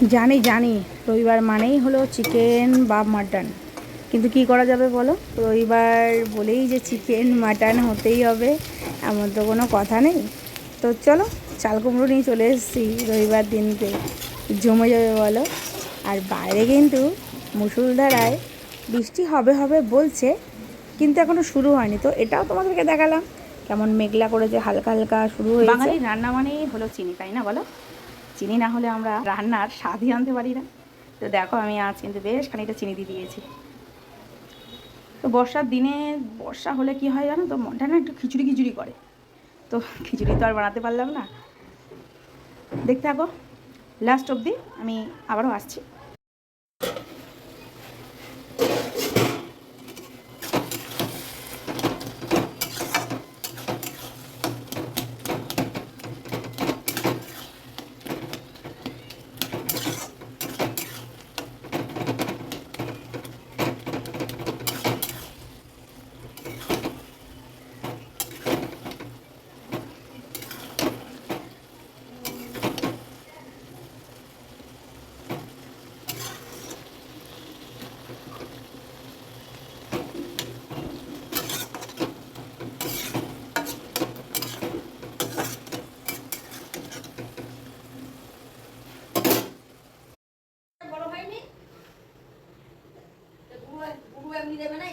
জানি জানি রবিবার মানেই হলো চিকেন বা মাটন, কিন্তু কি করা যাবে বলো, রবিবার বলেই যে চিকেন মাটন হতেই হবে এমন তো কোনো কথা নেই। তো চলো, চাল কুমড়ো নিয়ে চলে এসেছি রবিবার দিনকে, জমে যাবে বলো। আর বাইরে কিন্তু মুষলধারায় বৃষ্টি হবে হবে বলছে, কিন্তু এখনও শুরু হয়নি। তো এটাও তোমাদেরকে দেখালাম কেমন মেঘলা করেছে, হালকা হালকা শুরু হয়েছে। বাঙালি রান্না মানেই হলো চিনি, তাই না বলো? চিনি না হলে আমরা রান্নার স্বাদই আনতে পারি না। তো দেখো আমি আজ কিন্তু বেশ খানিকটা চিনি দিয়ে দিয়েছি। তো বর্ষার দিনে, বর্ষা হলে কি হয় জানো তো, মনটা না একটু খিচুড়ি খিচুড়ি করে। তো খিচুড়ি তো আর বানাতে পারলাম না। দেখতে থাকো লাস্ট অবধি, আমি আবারও আসছি। বড় হয়নি, এমনি দেবে না,